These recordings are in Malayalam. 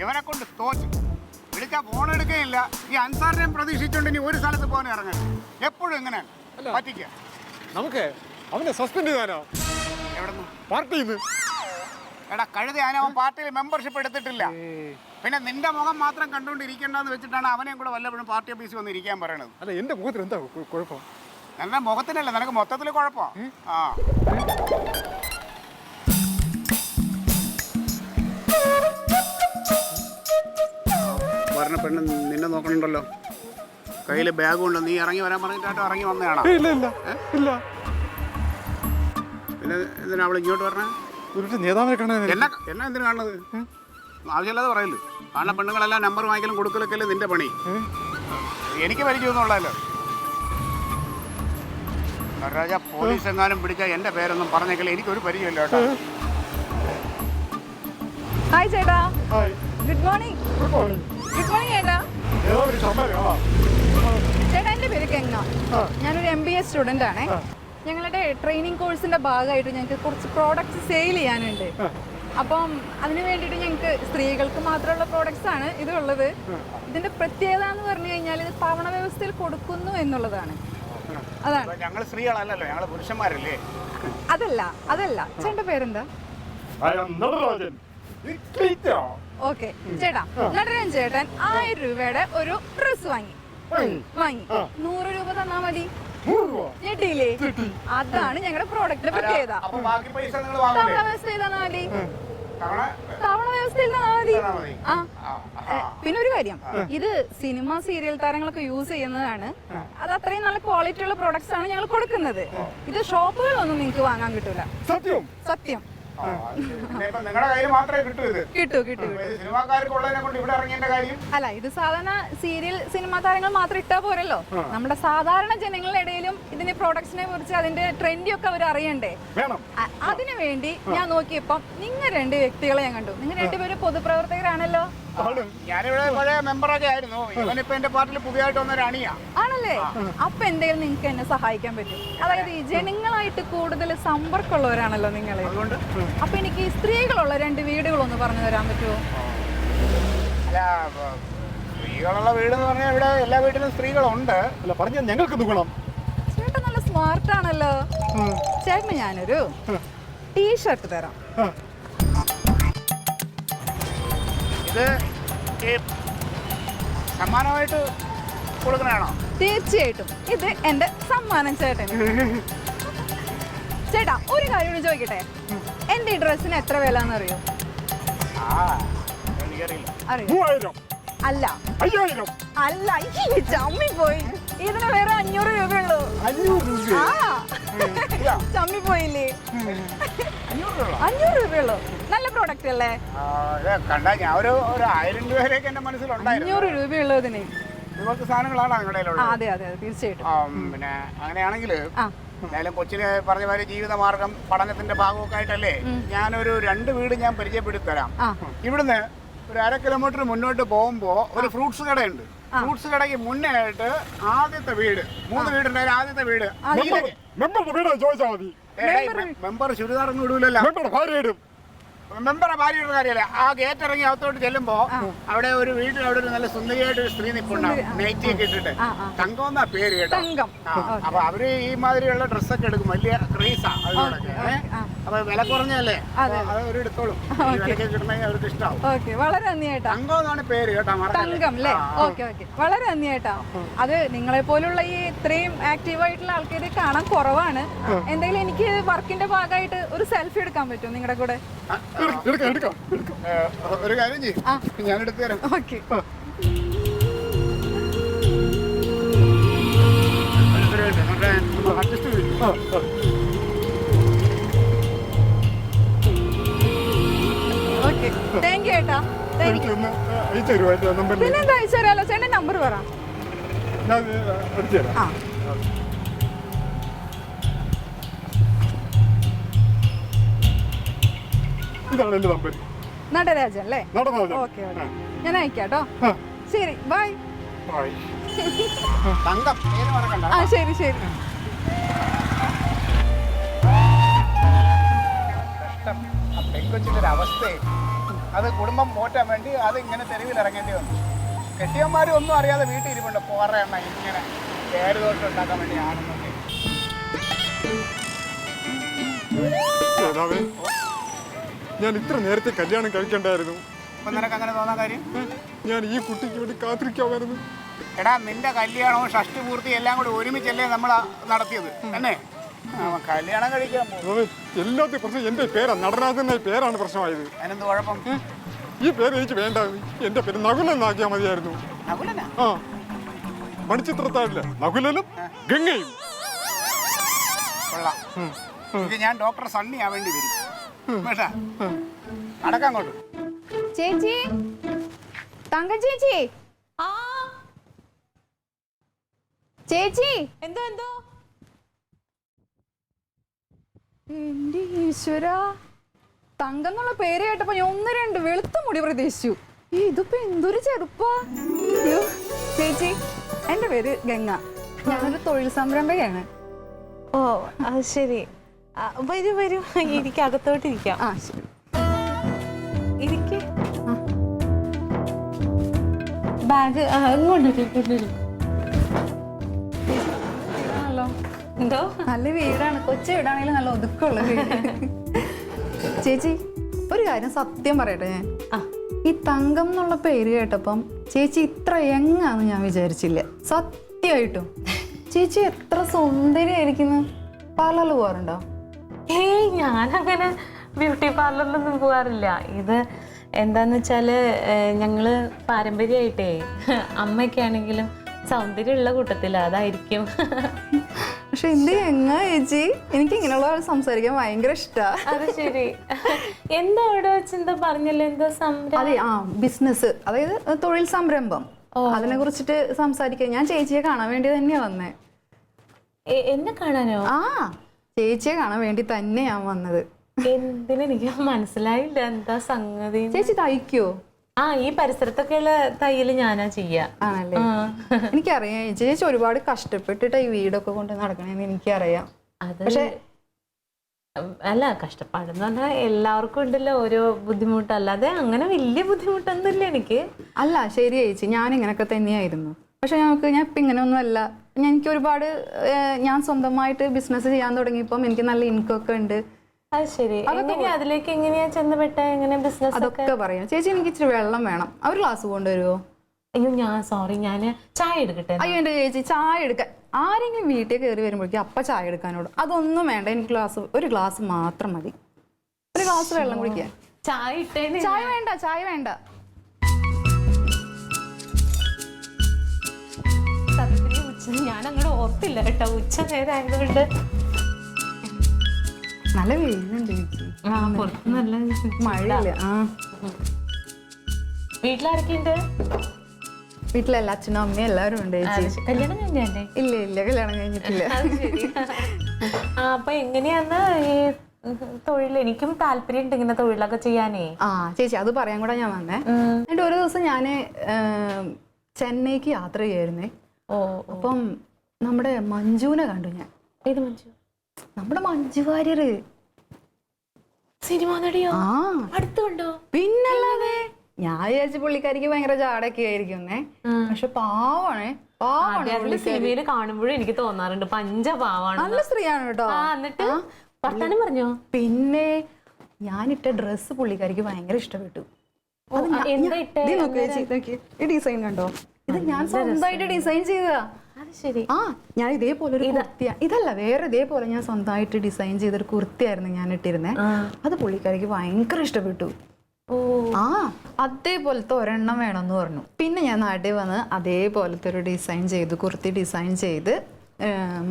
ഇവനെ കൊണ്ട് തോച്ചു. വിളിച്ചാൽ ഫോൺ എടുക്കുകയില്ല. ഈ അൻസാറിനെയും പ്രതീക്ഷിച്ചുകൊണ്ട് ഇനി ഒരു സ്ഥലത്ത് പോകാൻ ഇറങ്ങരുത്. എപ്പോഴും എങ്ങനെയാണ് പറ്റിക്കുക. നമുക്ക് അവനെ സസ്പെൻഡ് ചെയ്യാനോ? എവിടെന്ന്? പാർട്ടിയിൽ നിന്ന്. എടാ കഴുതി, അവൻ പാർട്ടിയിൽ മെമ്പർഷിപ്പ് എടുത്തിട്ടില്ല. പിന്നെ നിന്റെ മുഖം മാത്രം കണ്ടുകൊണ്ടിരിക്കണ്ടെന്ന് വെച്ചിട്ടാണ് അവനെയും കൂടെ വല്ലപ്പോഴും പാർട്ടി ഓഫീസിൽ വന്ന് ഇരിക്കാൻ പറയണത്. അല്ല, എന്റെ മുഖത്തിന് എന്താ കുഴപ്പം? എന്റെ മുഖത്തിനല്ല, നിനക്ക് മൊത്തത്തിൽ കുഴപ്പമാണ്. ആ പറഞ്ഞ പെണ്ണ് നിന്നെ നോക്കണുണ്ടല്ലോ. കയ്യിൽ ബാഗും ഉണ്ട്. നീ ഇറങ്ങി വരാൻ പറഞ്ഞിട്ടായിട്ട് ഇറങ്ങി വന്നതാണോ? ഇല്ല. പിന്നെ എന്തിനാ അവൾ ഇങ്ങോട്ട് പറഞ്ഞേ? നേതാവിനെ കാണാൻ എന്നെ എന്തിനു കാണുന്നത്? ആവശ്യമില്ലാതെ പറയല്ലോ. കാരണം പെണ്ണുങ്ങളെല്ലാം നമ്പർ വാങ്ങിക്കലും കൊടുക്കലൊക്കെ അല്ലേ നിന്റെ പണി. എനിക്ക് പരിചയമൊന്നുമുള്ളല്ലോ. നടരാജ, പോലീസ് എങ്ങാനും പിടിച്ചാൽ എൻ്റെ പേരൊന്നും പറഞ്ഞേക്കില്ല. എനിക്കൊരു പരിചയമില്ല കേട്ടോ. ഹായ് ചേട്ടാ. Good morning. ഗുഡ് മോർണിംഗ് ചേട്ടാ. ചേട്ടാ, എൻ്റെ പേര് ഗംഗ. ഞാനൊരു MBA സ്റ്റുഡൻ്റ് ആണേ. ഞങ്ങളുടെ ട്രെയിനിങ് കോഴ്സിന്റെ ഭാഗമായിട്ട് ഞങ്ങൾക്ക് കുറച്ച് പ്രോഡക്റ്റ്സ് സെയിൽ ചെയ്യാനുണ്ട്. അപ്പം അതിന് വേണ്ടിയിട്ട് ഞങ്ങൾക്ക് സ്ത്രീകൾക്ക് മാത്രമുള്ള പ്രോഡക്റ്റ്സ് ആണ് ഇതുള്ളത്. ഇതിന്റെ പ്രത്യേകത എന്ന് പറഞ്ഞു കഴിഞ്ഞാൽ ഇത് തവണ വ്യവസ്ഥയിൽ കൊടുക്കുന്നു എന്നുള്ളതാണ്. അതാണ്. ഞങ്ങൾ സ്ത്രീകളല്ലല്ലോ, ഞങ്ങൾ പുരുഷന്മാരല്ലേ. അതല്ല ചേട്ടൻ്റെ പേരെന്താ? ഓക്കെ ചേട്ടാ, നടരാജൻ ചേട്ടൻ 1000 രൂപയുടെ ഒരു ഡ്രസ് വാങ്ങി 100 രൂപ തന്നാ മതി. ഞെട്ടിയില്ലേ? അതാണ് ഞങ്ങളുടെ പ്രോഡക്റ്റിന്റെ പ്രത്യേകത. തവണ വ്യവസ്ഥയിൽ തന്നാ മതി. തവണ വ്യവസ്ഥയിൽ തന്നാ മതി. പിന്നെ ഒരു കാര്യം, ഇത് സിനിമ സീരിയൽ താരങ്ങളൊക്കെ യൂസ് ചെയ്യുന്നതാണ്. അത് അത്രയും നല്ല ക്വാളിറ്റി ഉള്ള പ്രോഡക്ട്സ് ആണ് ഞങ്ങൾ കൊടുക്കുന്നത്. ഇത് ഷോപ്പുകളൊന്നും നിങ്ങൾക്ക് വാങ്ങാൻ കിട്ടൂല. സത്യം. നിങ്ങളുടെ കയ്യിൽ മാത്രമേ കിട്ടൂ. കിട്ടും. കാര്യം അല്ല, ഇത് സാധാരണ സീരിയൽ സിനിമാ താരങ്ങൾ മാത്രം ഇട്ടാ പോരല്ലോ. നമ്മുടെ സാധാരണ ജനങ്ങളുടെ ഇടയിലും ഇതിന്റെ പ്രോഡക്ട്സിനെ കുറിച്ച് അതിന്റെ ട്രെൻഡി ഒക്കെ അവർ അറിയണ്ടേ. അതിനു വേണ്ടി ഞാൻ നോക്കിയപ്പം നിങ്ങൾ 2 വ്യക്തികളെ ഞാൻ കണ്ടു. നിങ്ങൾ 2 പേരും പൊതുപ്രവർത്തകരാണല്ലോ. ഞാനിവിടെ പഴയ മെമ്പറൊക്കെ ആയിരുന്നു. ഇവനിപ്പോ എന്റെ പാർട്ടിയിൽ പുതിയതായിട്ട് വന്നൊരു അണിയാ. ആണല്ലേ? അപ്പൊ എന്തെങ്കിലും നിങ്ങൾക്ക് എന്നെ സഹായിക്കാൻ പറ്റും. അതായത് ഈ ജനങ്ങളായിട്ട് കൂടുതൽ സമ്പർക്കമുള്ളവരാണല്ലോ നിങ്ങള്. അപ്പൊ എനിക്ക് സ്ത്രീകളുള്ള 2 വീടുകളൊന്ന് പറഞ്ഞു തരാൻ പറ്റുമോ? അല്ല, സ്ത്രീകളുള്ള വീട് എന്ന് പറഞ്ഞാൽ ഇവിടെ എല്ലാ വീട്ടിലും സ്ത്രീകളുണ്ട്. അല്ല, പറഞ്ഞാൽ ഞങ്ങൾക്ക് ദുഃഖണം. ചേട്ടൻ നല്ല സ്മാർട്ട് ആണല്ലോ. ചേട്ടന് ഞാനൊരു ടീഷർട്ട് തരാം. ഇത് സമ്മാനമായിട്ട് കൊടുക്കണാണോ? തീർച്ചയായിട്ടും ഇത് എന്റെ സമ്മാനം ചേട്ടന്. ചേട്ടാ, ഒരു കാര്യം ചോദിക്കട്ടെ, എന്റെ ഈ ഡ്രസ്സിന് എത്ര വില എന്നറിയോ? എനിക്കറിയില്ല. അല്ല, 5000. അല്ല, ചമ്മി പോയി. ഇതിന് വേറെ 500 രൂപയുള്ളൂ. ചമ്മി പോയില്ലേ? 500 രൂപയുള്ളൂ. നല്ല പ്രോഡക്റ്റ് അല്ലേ? കണ്ടാ ഞാൻ ഒരു 1000 രൂപയിലേക്ക് എന്റെ മനസ്സിലുണ്ടായിരുന്നു. 500 രൂപയുള്ളൂ ഇതിന്. ഇതുപോലത്തെ സാധനങ്ങളാണ് നിങ്ങളുടെ? അതെ, തീർച്ചയായിട്ടും. പിന്നെ അങ്ങനെയാണെങ്കിൽ എന്തായാലും കൊച്ചിന് പറഞ്ഞ മാതിരി ജീവിതമാർഗം പഠനത്തിന്റെ ഭാഗമൊക്കെ ആയിട്ടല്ലേ ഞാനൊരു 2 വീട് ഞാൻ പരിചയപ്പെടുത്തി തരാം. ഇവിടുന്ന് ഒരു 1/2 കിലോമീറ്റർ മുന്നോട്ട് പോകുമ്പോ ഒരു ഫ്രൂട്ട്സ് കടയുണ്ട്. ഫ്രൂട്ട്സ് കടയ്ക്ക് മുന്നേ ആയിട്ട് ആദ്യത്തെ വീട്, 3 വീടുണ്ടായാലും ആദ്യത്തെ വീട് മെമ്പർ ചുരിദാറൊന്നും ഇടൂലല്ലോ. മെമ്പറെ ഭാര്യയുടെ കാര്യമല്ലേ. ആ ഗേറ്റ് ഇറങ്ങി അകത്തോട്ട് ചെല്ലുമ്പോ അവിടെ ഒരു വീട്ടിൽ അവിടെ ഒരു നല്ല സുന്ദരിയായിട്ട് ഒരു സ്ത്രീ നിൽപ്പുണ്ടാവും, നൈറ്റിയൊക്കെ ഇട്ടിട്ട്. തങ്കം എന്നാ പേര് കേട്ടോ. അപ്പൊ അവര് ഈ മാതിരിയുള്ള ഡ്രസ്സൊക്കെ എടുക്കും. വലിയ ക്രേസാ അതിനോടൊക്കെ. അപ്പൊ വില കുറഞ്ഞല്ലേ, അത് ഒരു എടുത്തോളും. വിലക്ക് കിട്ടണമെങ്കിൽ അവർക്ക് ഇഷ്ടമാവും. വളരെ നന്ദിയായിട്ടാ. തങ്കം എന്നാണ് പേര് കേട്ടോ. തങ്കം അല്ലേ? ഓക്കെ. വളരെ നന്ദിയായിട്ടാ. അത് നിങ്ങളെ പോലുള്ള ഈ ഇത്രയും ആക്റ്റീവ് ആയിട്ടുള്ള ആൾക്കാർ കാണാൻ കുറവാണ്. എന്തെങ്കിലും എനിക്ക് വർക്കിന്റെ ഭാഗമായിട്ട് ഒരു സെൽഫി എടുക്കാൻ പറ്റുമോ നിങ്ങളുടെ കൂടെ? ഒരു കാര്യം ചെയ്യും, ഞാൻ എടുത്തു തരാം. ഓക്കെ. ഓക്കെ, താങ്ക് യു ഏട്ടാ. പിന്നെന്താ അയച്ചു തരാമല്ലോ. ചേട്ടൻ നമ്പർ പറ. ഇതാണ് എന്റെ നമ്പർ. നടരാജൻ അല്ലേ? ഓക്കെ, ഞാൻ അയക്കാട്ടോ. ശരി, ബൈ. ശരി. പെൺകൊച്ചിന്റെ ഒരു അവസ്ഥയെ അത് കുടുംബം പോറ്റാൻ വേണ്ടി അത് ഇങ്ങനെ തെരുവിൽ ഇറങ്ങേണ്ടി വന്നു. കെട്ടിയന്മാരും ഒന്നും അറിയാതെ വീട്ടിൽ ഇരിപ്പുണ്ട്. പോറ എണ്ണ ഇങ്ങനെ പേരുദോഷം ഉണ്ടാക്കാൻ വേണ്ടി ആണെന്നൊക്കെ. നേതാവേ, ഞാൻ ഇത്ര നേരത്തെ കല്യാണം കഴിക്കണ്ടായിരുന്നു. അപ്പൊ നിനക്ക് അങ്ങനെ തോന്നാൻ കാര്യം? ഞാൻ ഈ കുട്ടിക്ക് വേണ്ടി കാത്തിരിക്കാമായിരുന്നു. എടാ, നിന്റെ കല്യാണവും ഷഷ്ടിപൂർത്തി എല്ലാം കൂടി ഒരുമിച്ചല്ലേ നമ്മൾ നടത്തിയത് എന്നെ? കല്യാണം കഴിക്കാൻ പോകും. എല്ലാത്തിനും പ്രശ്നം എന്റെ പേരാ, നടനാഥന്റെ പേരാണ് പ്രശ്നമായത്. അതിനെന്ത് കുഴപ്പം? ഈ പേര് എനിക്ക് വേണ്ട. എന്റെ പേര് നകുലെന്നാക്കിയാൽ മതിയായിരുന്നു. നകുലനാ? ആ, മണിച്ചിത്രത്താഴില്ല നകുലനും ഗംഗയും. കൊള്ളാം. ഇത് ഞാൻ ഡോക്ടർ സണ്ണി ആവേണ്ടി വരും. കേട്ടാ, നടക്കാൻ കൊണ്ട്. ചേച്ചി, തങ്ക ചേച്ചി, ചേച്ചി, എന്തോ എന്റെ ഈശ്വര, തങ്കം എന്നുള്ള പേര് കേട്ടപ്പോ ഞാൻ 1-2 വെളുത്ത മുടി പ്രതീക്ഷിച്ചു. ഇതിപ്പോ എന്തൊരു ചെറുപ്പാ. അയ്യോ ചേച്ചി, എന്റെ പേര് ഗംഗ. ഞാനൊരു തൊഴിൽ സംരംഭകയാണ്. ഓ അത് ശരി. വരൂ വരൂ, എനിക്ക് അകത്തോട്ടിരിക്കാം. ആ ശരി. ഇരിക്ക്. ബാഗ് ഇങ്ങോട്ട്. എന്തോ നല്ല വീടാണ്, കൊച്ചു വീടാണെങ്കിലും നല്ല ഒതുക്കമുള്ള വീട്. ചേച്ചി, ഒരു കാര്യം സത്യം പറയട്ടെ, ഞാൻ ഈ തങ്കം എന്നുള്ള പേര് കേട്ടപ്പം ചേച്ചി ഇത്ര യങ്ങാന്ന് ഞാൻ വിചാരിച്ചില്ല. സത്യമായിട്ടും ചേച്ചി എത്ര സുന്ദരിയായിരിക്കുന്നു. പാർലറിൽ പോകാറുണ്ടോ? ഏയ്, ഞാനങ്ങനെ ബ്യൂട്ടി പാർലറിലൊന്നും പോകാറില്ല. ഇത് എന്താന്ന് വെച്ചാല് ഞങ്ങള് പാരമ്പര്യമായിട്ടേ അമ്മയൊക്കെ ആണെങ്കിലും സൗന്ദര്യമുള്ള കൂട്ടത്തില്ല, അതായിരിക്കും. പക്ഷെ എന്ത് യങ്ങാ ചേച്ചി, എനിക്ക് ഇങ്ങനെയുള്ള സംസാരിക്കാൻ ഭയങ്കര ഇഷ്ടമാണ്. അത് ശരി. എന്താ അവിടെ വെച്ച് എന്താ പറഞ്ഞല്ലോ, എന്താ സംരംഭം? അതെ, ബിസിനസ്, അതായത് തൊഴിൽ സംരംഭം, അതിനെ കുറിച്ചിട്ട് സംസാരിക്കാൻ ഞാൻ ചേച്ചിയെ കാണാൻ വേണ്ടി തന്നെയാ വന്നേ. എന്നെ കാണാനോ? ചേച്ചിയെ കാണാൻ വേണ്ടി തന്നെ ഞാൻ വന്നത്. എന്തിനെനിക്ക് മനസ്സിലായില്ല, എന്താ സംഗതി? ചേച്ചി തയ്ക്കോ? ഈ പരിസരത്തൊക്കെയുള്ള തയ്യല് ഞാനാ ചെയ്യാ. ആണല്ലേ? എനിക്കറിയാം ചേച്ചി ഒരുപാട് കഷ്ടപ്പെട്ടിട്ട് ഈ വീടൊക്കെ കൊണ്ട് നടക്കണേന്ന് എനിക്കറിയാം. പക്ഷെ അല്ല, കഷ്ടപ്പാടെന്ന് പറഞ്ഞാൽ എല്ലാവർക്കും ഉണ്ടല്ലോ ഓരോ ബുദ്ധിമുട്ട്, അല്ലാതെ അങ്ങനെ വലിയ ബുദ്ധിമുട്ടൊന്നുമില്ല എനിക്ക്. അല്ല ശരി ചേച്ചി, ഞാൻ ഇങ്ങനെയൊക്കെ തന്നെയായിരുന്നു. പക്ഷെ ഞാൻ ഇപ്പം ഇങ്ങനെയൊന്നും അല്ല. എനിക്ക് ഒരുപാട് ഞാൻ സ്വന്തമായിട്ട് ബിസിനസ് ചെയ്യാൻ തുടങ്ങിയപ്പം എനിക്ക് നല്ല ഇൻകം ഒക്കെ ഉണ്ട്. അത് ശരി. അതിലേക്ക് എങ്ങനെയാ ചെന്നപ്പെട്ട, എങ്ങനെ ബിസിനസ്? അതൊക്കെ പറയാം ചേച്ചി. എനിക്ക് ഇച്ചിരി വെള്ളം വേണം, ഒരു ഗ്ലാസ് കൊണ്ടുവരുമോ? അയ്യോ സോറി, ഞാൻ ചായ എടുക്കട്ടെ. അയ്യോ എന്റെ ചേച്ചി, ചായ എടുക്കാൻ ആരെങ്കിലും വീട്ടിൽ കയറി വരുമ്പോഴേക്കും അപ്പ ചായ എടുക്കാനോട് അതൊന്നും വേണ്ട. എനിക്ക് ഒരു ഗ്ലാസ് മാത്രം മതി. ഒരു ഗ്ലാസ് വെള്ളം കുടിക്കാൻ. ചായ ഇട്ടേ? ചായ വേണ്ട, ചായ വേണ്ട. സത്യത്തിൽ ഞാൻ അങ്ങനെ ഓർത്തില്ല കേട്ടോ, ഉച്ച നേരം ആയതുകൊണ്ട്. നല്ല വെയിലുണ്ട് ചേച്ചി. പുറത്ത് നല്ല മഴയില്ല. വീട്ടിലാരൊക്കെയുണ്ട്? വീട്ടിലെല്ലാ അച്ഛനും അമ്മയും എല്ലാവരും ഉണ്ട് ചേച്ചി. കല്യാണം കഴിഞ്ഞേ? ഇല്ല, കല്യാണം കഴിഞ്ഞിട്ടില്ല. അപ്പൊ എങ്ങനെയാന്ന് ഈ തൊഴിൽ? എനിക്കും താല്പര്യം ഉണ്ട് ഇങ്ങനെ തൊഴിലൊക്കെ ചെയ്യാനേ. ചേച്ചി, അത് പറയാൻ കൂടെ ഞാൻ വന്നേ. എന്നിട്ട് ഒരു ദിവസം ഞാന് ചെന്നൈക്ക് യാത്ര ചെയ്യായിരുന്നേ. അപ്പം നമ്മുടെ മഞ്ജുവിനെ കണ്ടു ഞാൻ. ഏത് മഞ്ജു? നമ്മുടെ മഞ്ജു വാര്യര്. സിനിമ നടിയോ? അടുത്തുണ്ടോ? പിന്നല്ലാതെ. ഞാൻ വിചാരിച്ച പുള്ളിക്കാരിക്ക് ഭയങ്കര ജാടൊക്കെ ആയിരിക്കുന്നേ. പക്ഷെ പാവാണേ, സിനിമയില് കാണുമ്പോഴും എനിക്ക് തോന്നാറുണ്ട് പഞ്ചപാവാണ്. നല്ല സ്ത്രീയാണ് കേട്ടോ. എന്നിട്ട് വർത്താനം പറഞ്ഞോ? പിന്നെ ഞാനിട്ട ഡ്രസ്സ് പുള്ളിക്കാരിക്ക് ഭയങ്കര ഇഷ്ടപ്പെട്ടു. ഈ ഡിസൈൻ കണ്ടോ? ഇത് ഞാൻ സ്വന്തമായിട്ട് ഡിസൈൻ ചെയ്തതാ. ശരി. ഞാൻ ഇതേപോലെ ഒരു കുർത്തിയ, ഇതല്ല വേറെ ഇതേപോലെ ഞാൻ സ്വന്തമായിട്ട് ഡിസൈൻ ചെയ്തൊരു കുർത്തിയായിരുന്നു ഞാൻ ഇട്ടിരുന്നേ. അത് പുള്ളിക്കാരിക്ക് ഭയങ്കര ഇഷ്ടപ്പെട്ടു. അതേപോലത്തെ ഒരെണ്ണം വേണമെന്ന് പറഞ്ഞു. പിന്നെ ഞാൻ നാട്ടിൽ വന്ന് അതേപോലത്തെ ഒരു ഡിസൈൻ ചെയ്തു, കുർത്തി ഡിസൈൻ ചെയ്ത്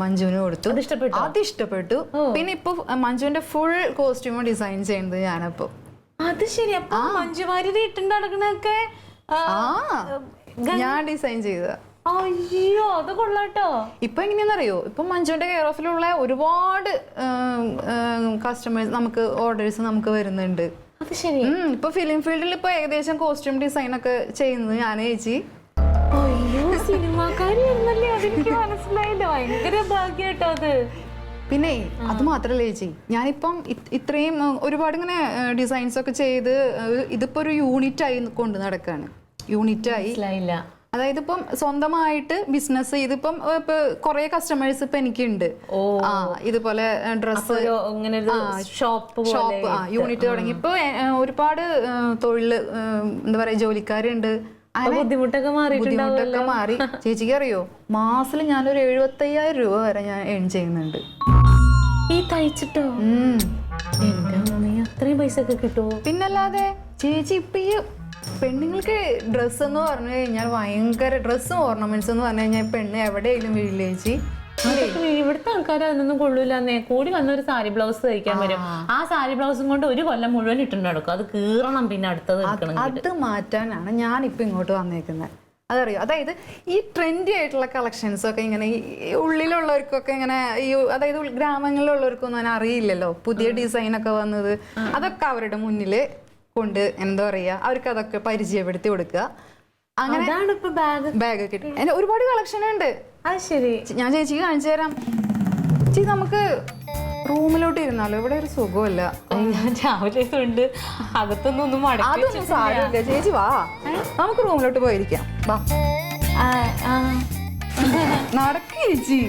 മഞ്ജുവിന് കൊടുത്തു. അത് ഇഷ്ടപ്പെട്ടു. പിന്നെ ഇപ്പൊ മഞ്ജുവിന്റെ ഫുൾ കോസ്റ്റ്യൂം ഡിസൈൻ ചെയ്യുന്നത് ഞാനപ്പോ. അത് ശരി. അപ്പൊ മഞ്ജു വാര്യർ ഇട്ടുണ്ട് നടക്കണൊക്കെ ഞാൻ ഡിസൈൻ ചെയ്തതാ. അയ്യോ, അത് കൊള്ളാട്ടോ. ഇപ്പൊ എങ്ങനെയാണെന്നറിയോ, ഇപ്പൊ മഞ്ജുവിന്റെ കെയർ ഓഫിലുള്ള ഒരുപാട് കസ്റ്റമേഴ്സ്, നമുക്ക് ഓർഡേഴ്സ് നമുക്ക് വരുന്നുണ്ട്. അത് ശരി. ഇപ്പൊ ഫിലിം ഫീൽഡിൽ ഇപ്പൊ ഏകദേശം കോസ്റ്റ്യൂം ഡിസൈൻ ഒക്കെ ചെയ്യുന്നത് ഞാനേ ചേച്ചി. അയ്യോ, സിനിമാക്കാരിയായിരുന്നല്ലേ? അതെനിക്ക് മനസ്സിലായില്ല. ഭയങ്കര ഭാഗ്യാട്ടോ അത്. പിന്നെ അത് മാത്രല്ല ചേച്ചി, ഞാനിപ്പം ഇത്രയും ഒരുപാട് ഇങ്ങനെ ഡിസൈൻസ് ഒക്കെ ചെയ്ത് ഇതിപ്പോ ഒരു യൂണിറ്റ് ആയി കൊണ്ട് നടക്കാണ്. യൂണിറ്റായി, അതായത് ഇപ്പം സ്വന്തമായിട്ട് ബിസിനസ് ചെയ്തിപ്പം കൊറേ കസ്റ്റമേഴ്സ് ഇപ്പൊ എനിക്കുണ്ട്. ഇതുപോലെ ഡ്രസ് ഷോപ്പ് യൂണിറ്റ് തുടങ്ങി. ഇപ്പൊ ഒരുപാട് തൊഴില് എന്താ പറയാ ജോലിക്കാരുണ്ട്. ബുദ്ധിമുട്ടൊക്കെ മാറി. ചേച്ചിക്ക് അറിയോ, മാസത്തിൽ ഞാനൊരു 75,000 രൂപ വരെ ഞാൻ ഏൺ ചെയ്യുന്നുണ്ട്. ഈ തയ്ച്ചിട്ടോ? അത്രയും പൈസ ഒക്കെ കിട്ടുമോ? പിന്നല്ലാതെ ചേച്ചി, ഇപ്പൊ ഈ പെണ്ണുങ്ങൾക്ക് ഡ്രസ്സ് എന്ന് പറഞ്ഞു കഴിഞ്ഞാൽ ഭയങ്കര ഡ്രസ്സും ഓർണമെന്റ്സ് എന്ന് പറഞ്ഞു കഴിഞ്ഞാൽ പെണ്ണ് എവിടെയെങ്കിലും വീട്ടിൽ ചേച്ചി. ഇവിടുത്തെ ആൾക്കാർ അതൊന്നും കൊള്ളൂലെന്നേ. കൂടി വന്ന ഒരു സാരി ബ്ലൗസ് തയ്ക്കാൻ വരും. ആ സാരി ബ്ലൗസും കൊണ്ട് ഒരു കൊല്ലം മുഴുവൻ ഇട്ടുണ്ട് നടക്കും. അത് കീറണം, പിന്നെ അടുത്തത് അത് മാറ്റാനാണ് ഞാനിപ്പോ ഇങ്ങോട്ട് വന്നേക്കുന്നത്. അതറിയോ, അതായത് ഈ ട്രെൻഡി ആയിട്ടുള്ള കളക്ഷൻസ് ഒക്കെ ഇങ്ങനെ ഈ ഉള്ളിലുള്ളവർക്കൊക്കെ ഇങ്ങനെ ഈ അതായത് ഗ്രാമങ്ങളിലുള്ളവർക്കൊന്നും അങ്ങനെ അറിയില്ലല്ലോ. പുതിയ ഡിസൈൻ ഒക്കെ വന്നത് അതൊക്കെ അവരുടെ മുന്നിൽ കൊണ്ട് എന്താ പറയാ, അവർക്ക് അതൊക്കെ പരിചയപ്പെടുത്തി കൊടുക്കുക. അങ്ങനെ ബാഗ് കിട്ടും. അതിന്റെ ഒരുപാട് കളക്ഷൻ ഉണ്ട്. അത് ശരി, ഞാൻ ചേച്ചിക്ക് കാണിച്ചു തരാം. ചേച്ചി നമുക്ക് റൂമിലോട്ട് ഇരുന്നാലോ? ഇവിടെ ഒരു സുഖമില്ല. ഞാൻ രാവിലെ കൊണ്ട് അകത്തൊന്നും അതൊന്നും സാരമില്ല ചേച്ചി, വാ നമുക്ക് റൂമിലോട്ട് പോയിരിക്കാം. വാ നടക്ക് ചേച്ചി.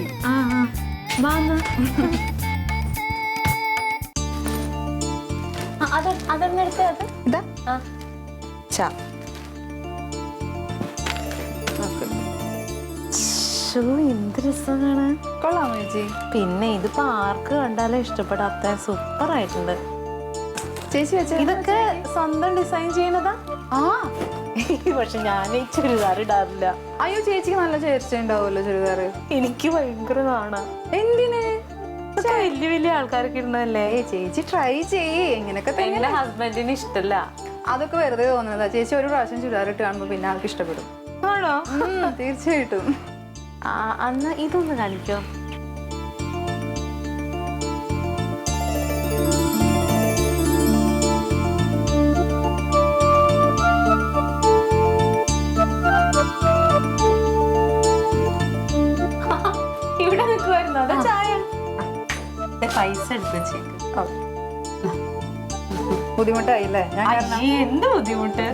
എന്ത് രസമാണ്. കൊള്ളാമോ ചേച്ചി? പിന്നെ ഇതിപ്പോ ആർക്ക് കണ്ടാലും ഇഷ്ടപ്പെടാത്ത സൂപ്പർ ആയിട്ടുണ്ട്. ചേച്ചി വെച്ച ഇതൊക്കെ സ്വന്തം ഡിസൈൻ ചെയ്യണതാ? പക്ഷെ ഞാൻ ഈ ചുരിദാർ ഇടാറില്ല. അയ്യോ, ചേച്ചിക്ക് നല്ല ചേർച്ച ഉണ്ടാവുമല്ലോ ചുരിദാർ. എനിക്ക് ഭയങ്കര കാണാം. എന്തിന്? വലിയ വലിയ ആൾക്കാരൊക്കെ ഇടുന്നതല്ലേ. ചേച്ചി ട്രൈ ചെയ്യേ. ഇങ്ങനെയൊക്കെ എന്റെ ഹസ്ബൻഡിന് ഇഷ്ടല്ല. അതൊക്കെ വെറുതെ തോന്നുന്നതാ. ചേച്ചി ഒരു പ്രാവശ്യം ചുരിദാർ ഇട്ട് കാണുമ്പോ പിന്നെ ആൾക്ക് ഇഷ്ടപ്പെടും. ആണോ? തീർച്ചയായിട്ടും. അന്ന് ഇതൊന്ന് കാണിക്കോ? ഇവിടെ നിൽക്കുമായിരുന്നു. അതാ ചായ. പൈസ എടുത്ത് വെച്ചേക്ക്. ബുദ്ധിമുട്ടായില്ലേ? എന്ത് ബുദ്ധിമുട്ട്.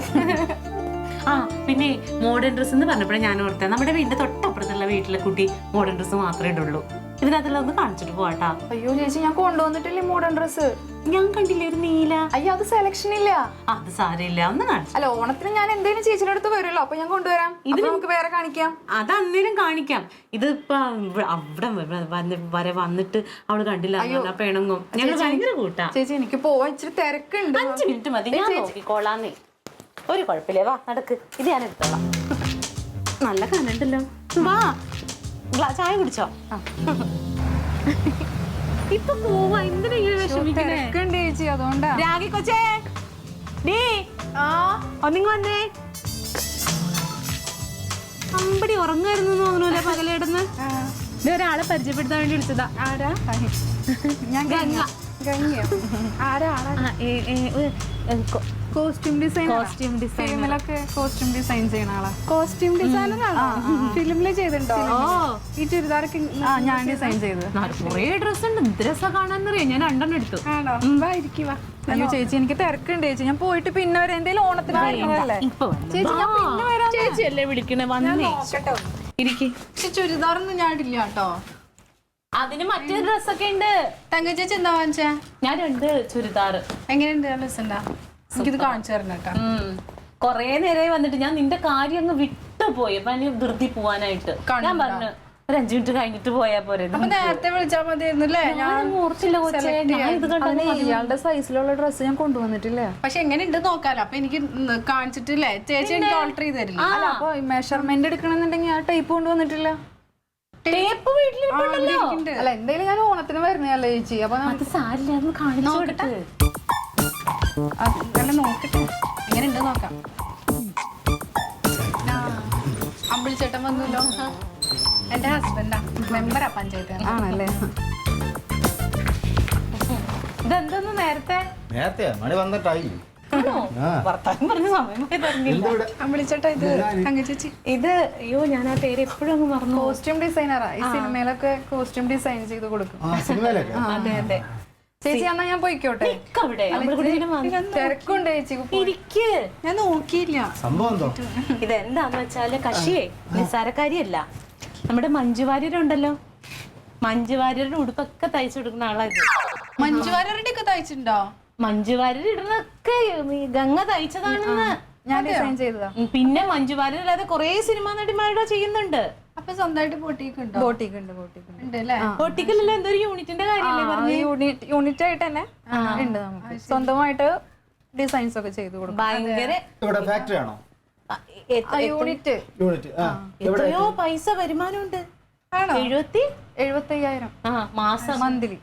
പിന്നെ മോഡേൺ ഡ്രസ് എന്ന് പറഞ്ഞപ്പോഴേ ഞാൻ ഓർത്തേ, നമ്മുടെ വീടിന്റെ തൊട്ടപ്പുറത്തുള്ള വീട്ടിലെ കുട്ടി മോഡേൺ ഡ്രസ് മാത്രമേ ഇടുള്ളൂ. ഇതിനകത്തുള്ള ഒന്ന് കാണിച്ചിട്ട് പോവാട്ടാ. അയ്യോ ചേച്ചി, ഞാൻ കൊണ്ടുവന്നിട്ടില്ലേ മോഡേൺ ഡ്രസ്. ഞാൻ കണ്ടില്ലേ ഒരു നീല. അയ്യോ, അത് സെലക്ഷൻ ഇല്ല. അത് സാരമില്ല, ഒന്ന് കാണിച്ചു. അല്ല, ഓണത്തിന് ഞാൻ എന്തേലും ചേച്ചിയുടെ അടുത്ത് വരുമല്ലോ, അപ്പൊ ഞാൻ കൊണ്ടുവരാം. ഇത് നമുക്ക് വേറെ കാണിക്കാം. അത് അന്നേരം കാണിക്കാം. ഇതിപ്പോ അവിടെ വരെ വന്നിട്ട് അവള് കണ്ടില്ല, പെണങ്ങും. ഞങ്ങൾ ഭയങ്കര കൂട്ടാ. ചേച്ചി, എനിക്ക് പോവാൻ ഇച്ചിരി തിരക്കുണ്ട്. 5 മിനിറ്റ് മതി, ഞാൻ നോക്കിക്കോളാന്നേ. ഒരു കുഴപ്പമില്ലേ, വാ നടക്ക്. ഇത് ഞാൻ എടുത്തോളാം. നല്ല കണ്ടുണ്ടല്ലോ. വാ, ചായ കുടിച്ചോ? ഇപ്പൊ പോവാ. എന്തിനാ വിഷമിക്കണേ? ചേച്ചി, അതുകൊണ്ടാ. രാഗി കൊച്ചേ, ഒന്നിങ്ങ് വന്നേ. അമ്പടി ഉറങ്ങായിരുന്നു തോന്നൂല്ലേ പകലേടുന്ന്. ഇത് ഒരാളെ പരിചയപ്പെടുത്താൻ വേണ്ടി വിളിച്ചതാ. ആരാ? ഞാൻ കോസ്റ്റ്യൂം ഡിസൈൻ. ഫിലിമിലൊക്കെ കോസ്റ്റ്യൂം ഡിസൈൻ ചെയ്യുന്ന ആളാ. കോസ്റ്റ്യൂം ഡിസൈനറാണോ? ഫിലിമില് ചെയ്തിട്ടുണ്ടോ? ഈ ചുരിദാറൊക്കെ ഞാൻ ഡിസൈൻ ചെയ്ത്. കുറേ ഡ്രസ് ഉണ്ട്. എന്ത് രസം കാണാന്നറിയാം. ഞാൻ 2 എടുത്തു. ആണോ? അയ്യോ ചേച്ചി, എനിക്ക് തിരക്കുണ്ട് ചേച്ചി. ഞാൻ പോയിട്ട് പിന്നെ വരാം. എന്തേലും ഓണത്തിന് ചേച്ചി, ഞാൻ പിന്നെ വരാം. ചേച്ചിയല്ലേ വിളിക്കണേ? വന്നേ ഇരിക്കും. പക്ഷെ ചുരിദാറൊന്നും ഞാൻ ഇടില്ല കേട്ടോ. അതിന് മറ്റേ ഡ്രസ്സൊക്കെ ഉണ്ട്. തങ്ക ചേച്ചി എന്താ വാങ്ങിച്ചാ? ഞാൻ 2 ചുരിദാറ്. എങ്ങനെയുണ്ട്? ഡ്രസ് ഉണ്ടാ? എനിക്കിത് കാണിച്ചു തരണം കേട്ടോ. കൊറേ നേരമായി വന്നിട്ട് ഞാൻ നിന്റെ കാര്യം അങ്ങ് വിട്ടുപോയി. അപ്പൊ ഞാൻ ധൃതി പോവാനായിട്ട് ഞാൻ പറഞ്ഞു ഒരു 5 മിനിറ്റ് കഴിഞ്ഞിട്ട് പോയാ പോരെ. നേരത്തെ വിളിച്ചാൽ മതിയായിരുന്നല്ലേ? ഇയാളുടെ സൈസിലുള്ള ഡ്രസ്സ് ഞാൻ കൊണ്ടുവന്നിട്ടില്ല. പക്ഷെ എങ്ങനെയുണ്ട് നോക്കാലോ. അപ്പൊ എനിക്ക് കാണിച്ചിട്ടില്ലേ ചേച്ചി? എനിക്ക് ഓൾട്ടർ ചെയ്ത് തരില്ല. അപ്പൊ മെഷർമെന്റ് എടുക്കണമെന്നുണ്ടെങ്കിൽ ആ ടൈപ്പ് കൊണ്ടുവന്നിട്ടില്ല. അല്ല, എന്തായാലും ഞാൻ ഓണത്തിന് വരുന്നതല്ലേ ചേച്ചി. അപ്പൊ നോക്കട്ടെ. എങ്ങനെയുണ്ട് നോക്കാം. അമ്പിളിച്ചേട്ടൻ വന്നല്ലോ. എന്റെ ഹസ്ബൻഡാ, മെമ്പറാ പഞ്ചായത്ത്. ആണല്ലേ? ഇതെന്തൊന്നു നേരത്തെ മണി വന്നിട്ടായി. വർത്താനം പറഞ്ഞ സമയമായി പറഞ്ഞില്ല. വിളിച്ചേട്ടാ ഇത് തങ്കച്ചേച്ചി. ഇത് അയ്യോ ഞാൻ ആ പേര് എപ്പോഴും അങ്ങ് മറന്നു. കോസ്റ്റ്യൂം ഡിസൈനറാ. ഈ സിനിമയിലൊക്കെ കോസ്റ്റ്യൂം ഡിസൈൻ ചെയ്ത് കൊടുക്കും. അതെ അതെ. ചേച്ചി എന്നാ ഞാൻ പോയിക്കോട്ടെ. തിരക്കുണ്ട് ചേച്ചി. ഞാൻ നോക്കിയില്ല സംഭവം എന്തോ ഇതെന്താന്ന് വെച്ചാല് കക്ഷിയെ നിസ്സാരക്കാരിയല്ല. നമ്മുടെ മഞ്ജു വാര്യരുണ്ടല്ലോ, മഞ്ജു വാര്യരുടെ ഉടുപ്പൊക്കെ തയ്ച്ചു കൊടുക്കുന്ന ആളായത്. മഞ്ജു വാര്യരുടെ ഒക്കെ തയ്ച്ചിട്ടുണ്ടോ? മഞ്ജു വാര്യർ ഇടുന്നൊക്കെ ഗംഗ തയ്ച്ചതാണെന്ന്. ഞാൻ ഡിസൈൻ ചെയ്തതാ. പിന്നെ മഞ്ജു വാര്യർ അല്ലാതെ കുറെ സിനിമാ നടിമാരുടെ ചെയ്യുന്നുണ്ട്. അപ്പൊ സ്വന്തമായിട്ട് ബോട്ടിക്ക് ഉണ്ട്. ബോട്ടിക്കല്ല, എന്തോ ഒരു യൂണിറ്റിന്റെ കാര്യമല്ലേ പറഞ്ഞു. യൂണിറ്റ് ആയിട്ട് തന്നെ ഉണ്ട് നമുക്ക്. സ്വന്തമായിട്ട് ഡിസൈൻസ് ഒക്കെ ചെയ്ത് കൊടുക്കും. ഭയങ്കര ഇവിടെ ഫാക്ടറി ആണോ? യൂണിറ്റ് യൂണിറ്റ് എത്രയോ പൈസ വരുമാനമുണ്ട്. 75,000 മാസം മന്ത്ലി.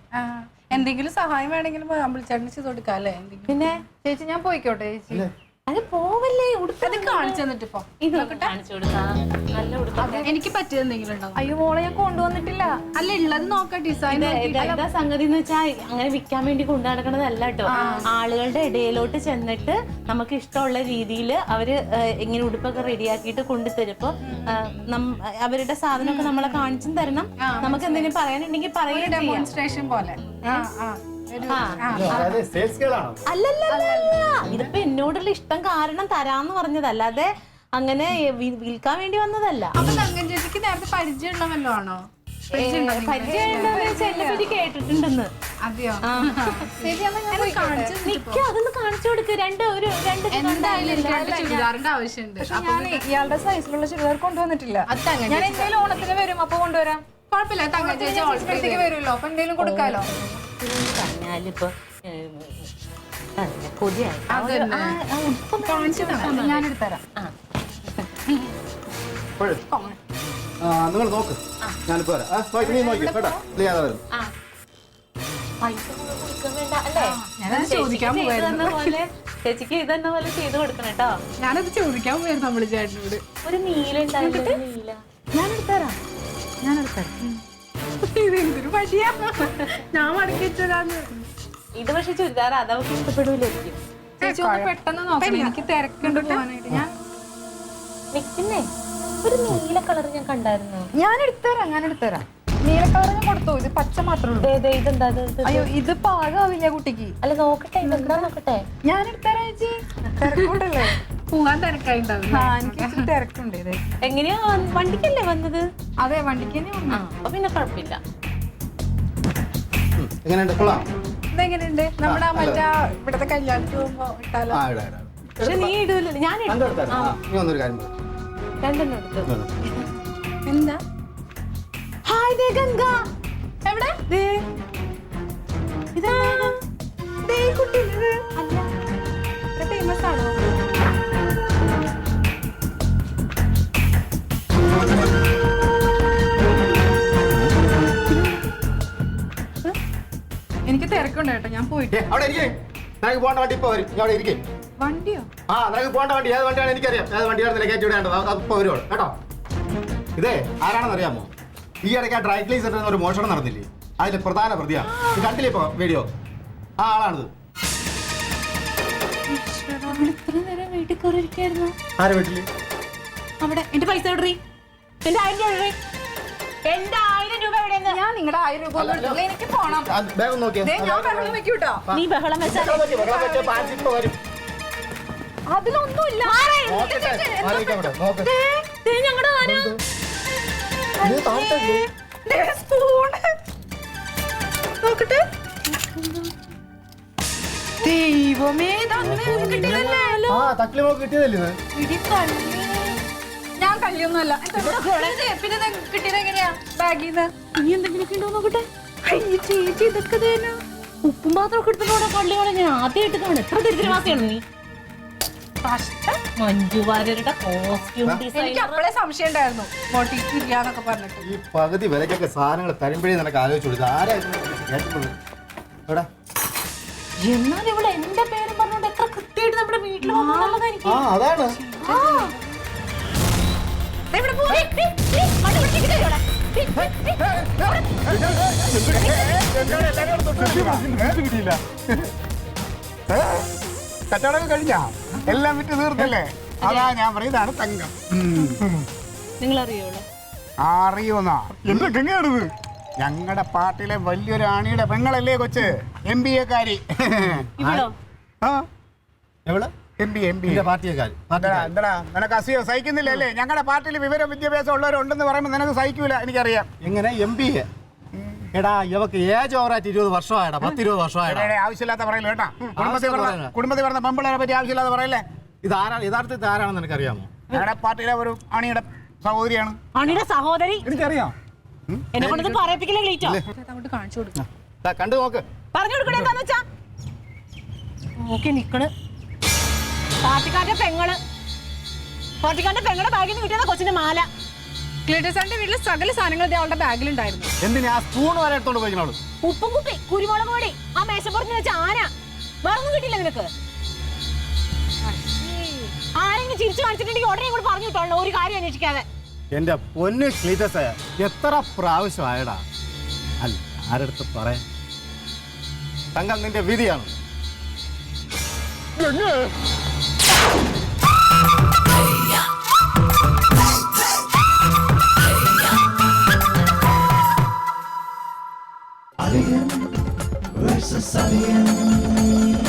എന്തെങ്കിലും സഹായം വേണമെങ്കിൽ അമ്പിളിച്ചേട്ടന് ചെയ്ത് കൊടുക്കാം അല്ലേ? പിന്നെ ചേച്ചി ഞാൻ പോയിക്കോട്ടെ ചേച്ചി. അത് പോവല്ലേ, അത് കാണിച്ചു തന്നിട്ട് ഇപ്പൊ ഇത് കാണിച്ചു കൊടുക്കാം. നല്ല ഉടുപ്പ്. എനിക്ക് പറ്റിയത് എന്തെങ്കിലും ഉണ്ടോ? അയ്യോ മോളെ ഞാൻ കൊണ്ടുവന്നിട്ടില്ല. അല്ല ഉള്ളത് നോക്കാം. ഡിസൈൻ എന്താ സംഗതി എന്ന് വെച്ചാൽ അങ്ങനെ വിൽക്കാൻ വേണ്ടി കൊണ്ടു നടക്കണതല്ല കേട്ടോ. ആളുകളുടെ ഇടയിലോട്ട് ചെന്നിട്ട് നമുക്ക് ഇഷ്ടമുള്ള രീതിയിൽ അവര് ഇങ്ങനെ ഉടുപ്പൊക്കെ റെഡിയാക്കിയിട്ട് കൊണ്ടുതരുമ്പോ അവരുടെ സാധനമൊക്കെ നമ്മളെ കാണിച്ചും തരണം. നമുക്ക് എന്തെങ്കിലും പറയാനുണ്ടെങ്കിൽ പറയുകയും ചെയ്യാം. ഡെമോൺസ്ട്രേഷൻ പോലെ. അല്ലല്ല, ഇതിപ്പോ എന്നോടുള്ള ഇഷ്ടം കാരണം തരാന്ന് പറഞ്ഞതല്ല, അതെ അങ്ങനെ വിൽക്കാൻ വേണ്ടി വന്നതല്ല. അപ്പൊ തങ്കം ചേച്ചിക്ക് നേരത്തെ പരിചയമുള്ള വല്ലോ ആണോ? പരിചയം കേട്ടിട്ടുണ്ടെന്ന്. അതെയോ? അതൊന്ന് കാണിച്ചു കൊടുക്ക്. ചുരിദാറിന്റെ ആവശ്യമുണ്ട്. ഞാൻ ഇയാളുടെ സൈസിലുള്ള ചുരിദാർ കൊണ്ടുവന്നിട്ടില്ല. ഞാൻ എന്തെങ്കിലും ഓണത്തിന് വരും അപ്പൊ കൊണ്ടുവരാം. കുഴപ്പമില്ല. തങ്കം ചേച്ചി ഓണത്തിലേക്ക് വരുമല്ലോ, അപ്പൊ എന്തെങ്കിലും കൊടുക്കാലോ. പറഞ്ഞാലിപ്പോ കൊതിയായി. ഞാൻ എടുത്തരാം. നിങ്ങൾ നോക്ക്, ഞാനിപ്പോ വരാം. നീ നോക്കി കേട്ടോ, ചെയ്യാതെ വരും. പൈസ കൊടുക്കാൻ വേണ്ട അല്ലേ? ഞാനത് ചോദിക്കാൻ പോയായിരുന്നു. ചേച്ചിക്ക് ഇതെന്ന പോലെ ചെയ്ത് കൊടുക്കണം കേട്ടോ. ഞാനത് ചോദിക്കാൻ പോയായിരുന്നു അമ്പിളിച്ചേട്ടനോട്. ഒരു നീല ഉണ്ടായിരുന്നു. നീല ഞാൻ എടുത്തരാം. ഇതെന്തൊരു പടിയാ. ഞാൻ മടക്കി വെച്ചതാന്ന്. ഇത് പക്ഷെ ചുരിദാർ അതവർക്ക് ഇഷ്ടപ്പെടൂലായിരിക്കും. ചേച്ചി ഒന്ന് പെട്ടെന്ന് നോക്കണം, എനിക്ക് തിരക്കുണ്ട് പോകാനായിട്ട്. ഞാൻ നിക്കുന്നേ ഒരു നീല കളർ ഞാൻ കണ്ടായിരുന്നു. ഞാൻ എടുത്തരാം. നീല കളർ ഞാൻ കൊടുത്തു. ഇത് പച്ച മാത്രമേ ഉള്ളൂ. ഇതെന്താ? അയ്യോ ഇത് പാകാവില്ല കുട്ടിക്ക്. അല്ല നോക്കട്ടെ, ഇതെന്താ നോക്കട്ടെ. ഞാൻ എടുത്തരാം ചേച്ചി. തിരക്കുണ്ടല്ലേ? പോകാൻ തിരക്കായിണ്ടാവും. എനിക്ക് ഇച്ചിരി തിരക്കുണ്ട്. ഇത് എങ്ങനെയാ വണ്ടിക്കല്ലേ വന്നത്? അതെ വണ്ടിക്ക് തന്നെ വന്നു. അപ്പൊ പിന്നെ കുഴപ്പമില്ല. എങ്ങനെയുണ്ട്? കൊള്ളാം. ഇതെങ്ങനെയുണ്ട്? നമ്മുടെ മറ്റേ ഇവിടത്തെ കല്യാണത്തിന് പോകുമ്പോ ഇട്ടാലോ? പക്ഷെ നീ ഇടൂലല്ലോ. ഞാൻ നീ ഒന്നൊരു കാര്യം പറ. രണ്ടെണ്ണം എടുത്തു. എന്താ? ഹായ് ദേ ഗംഗ. എവിടെ? ഇതാണ് കുട്ടി. അല്ല ഫേമസ് ആണോ? എനിക്ക് തിരക്കുണ്ട് കേട്ടോ, ഞാൻ പോയിട്ട്. അവിടെ ഇരിക്കേ, നിനക്ക് പോകേണ്ട വണ്ടി ഇപ്പൊ വരും. അവിടെ ഇരിക്കേ. വണ്ടിയോ? നിനക്ക് പോകേണ്ട വണ്ടി ഏത് വണ്ടിയാണ് എനിക്കറിയാം. ഏത് വണ്ടിയാണെന്നില്ല കയറ്റി വിടേണ്ടത്. അതിപ്പോ വരുവാണ് കേട്ടോ. ഇതേ ആരാണെന്ന് അറിയാമോ? ഈ ഇടയ്ക്ക് ആ ഡ്രൈ ക്ലീൻ സെന്ററിൽ ഒരു മോഷണം നടന്നില്ലേ, അതിന്റെ പ്രധാന പ്രതിയാണ്. ഇത് കണ്ടില്ലേ ഇപ്പൊ വീഡിയോ? ആ ആളാണിത്. ഇത്ര നേരം വീട്ടിൽ കയറിയിരിക്കായിരുന്നു. ആരെ വീട്ടില്? അവിടെ എന്റെ പൈസ ഇടറി. എന്റെ 1000 രൂപ. എന്റെ 1000 രൂപ എവിടെയെന്ന്? ഞാൻ നിങ്ങളുടെ 1000 രൂപ കൊടുത്തില്ല. എനിക്ക് പോണം. ബാഗ് നോക്കിയാ ഞാൻ ബഹളം വെക്കൂട്ടോ. നീ ബഹളം വെച്ചാൽ അതിലൊന്നുമില്ല. ഞങ്ങളുടെ ആരാ? നോക്കട്ടെ. ദൈവമേ, കിട്ടിയതല്ലേ? കിട്ടിയതല്ലേ? ഞാൻ കല്യൊന്നുമല്ല. പിന്നെ കിട്ടിയത് എങ്ങനെയാ? ബാഗിന്ന് ഇനി എന്തെങ്കിലുമൊക്കെ ഉണ്ടോ നോക്കട്ടെ. ചേച്ചി ഇതൊക്കെ തന്നെ ഉപ്പും പാത്രമൊക്കെ എടുത്തിട്ടോടെ പള്ളിയോടെ ഞാൻ ആദ്യമായിട്ട് കാണും. എത്ര ദരിദ്രവാസിയാണ് നീ? മഞ്ജു വാര്യരുടെ കോസ്റ്റ്യൂം എനിക്ക് ഡിസൈനർ. അപ്പോഴേ സംശയം ഉണ്ടായിരുന്നു മോട്ടിക്ക് ഇല്ലാന്നൊക്കെ പറഞ്ഞിട്ട്. ഈ പകുതി വിലക്കൊക്കെ സാധനങ്ങൾ തരുമ്പോഴേ നിനക്ക് ആലോചിച്ചു കൊടുത്തു. ആരാ കേട്ടത്? എടാ എന്നാൽ ഇവിടെ എന്റെ പേരും പറഞ്ഞോണ്ട് എത്ര കൃത്യമായിട്ട് നമ്മുടെ വീട്ടിൽ വന്നുള്ളത് എനിക്ക്. അതാണ്. കച്ചവടം കഴിഞ്ഞാ എല്ലാം വിറ്റ് തീർത്തല്ലേ? അതാ ഞാൻ പറയുന്നതാണ് തങ്കം. നിങ്ങൾ അറിയോളൂ? അറിയുന്നാ? എന്റെ ഗംഗയാണിത്. ഞങ്ങളുടെ പാർട്ടിയിലെ വലിയൊരു ആണിയുടെ പെങ്ങളല്ലേ കൊച്ച്, MBA കാരി. ഇവളോ? ആ എവള്? MBA. പാർട്ടിയെക്കാർ. എന്താടാ നിനക്ക് അസുഖം സഹിക്കുന്നില്ലല്ലേ? ഞങ്ങളുടെ പാർട്ടിയിൽ വിവരം വിദ്യാഭ്യാസം ഉള്ളവരുണ്ടെന്ന് പറയുമ്പോൾ നിനക്ക് സഹിക്കൂല, എനിക്കറിയാം. എങ്ങനെ MBA? എടാ ഇവക്ക് ഏജ് ഓവറായിട്ട് 20 വർഷമായടാ, 10-20 വർഷമായടാ. ആവശ്യമില്ലാത്ത പറയില്ല കേട്ടാ. ആവശ്യമില്ലാത്ത കുടുംബത്തിൽ പറഞ്ഞ പെമ്പിളരെ പറ്റി ആവശ്യമില്ലാതെ പറയല്ലേ. ഇത് ആരാ യഥാർത്ഥത്തിൽ ആരാണെന്ന് എനിക്കറിയാമോ? ഞങ്ങളുടെ പാർട്ടിയിലെ ഒരു അണിയുടെ സഹോദരിയാണ്. അണിയുടെ സഹോദരി? എനിക്കറിയാം. എന്നെ കൊണ്ടത് പറയിപ്പിക്കില്ല ഗ്ലീറ്റോ. അങ്ങോട്ട് കാണിച്ചു കൊടുക്കും. കണ്ടു നോക്ക്. പറഞ്ഞു കൊടുക്കണേ എന്താന്ന് വെച്ചാ നോക്കി നിക്കണ്. പാർട്ടിക്കാരുടെ പെങ്ങള്, പാർട്ടിക്കാരുടെ പെങ്ങളുടെ ബാഗിൽ നിന്ന് കിട്ടിയതാ കൊച്ചിന്റെ മാല. ക്ലീറ്റസാറിന്റെ വീട്ടിലെ സകല സാധനങ്ങൾ അവളുടെ ബാഗിലുണ്ടായിരുന്നു. എന്തിനാ ആ സ്പൂൺ വരെ എടുത്തോണ്ട് പോയിക്കണോളൂ? ഉപ്പും കുപ്പി, കുരുമുളക് പൊടി, ആ മേശപ്പുറത്ത് വെച്ച ആന, വേറൊന്നും കിട്ടിയില്ല നിനക്ക്? ആരെങ്കിലും ചിരിച്ചു കാണിച്ചിട്ടുണ്ടെങ്കിൽ ഉടനെ കൂടെ പറഞ്ഞു കിട്ടുള്ളൂ, ഒരു കാര്യം അന്വേഷിക്കാതെ. എന്റെ പൊന്ന് ക്ലീറ്റസേ, എത്ര പ്രാവശ്യമായടാ? അല്ല ആരടുത്ത് പറയാൻ? തങ്കം നിന്റെ വിധിയാണ്. Alien versus Alien.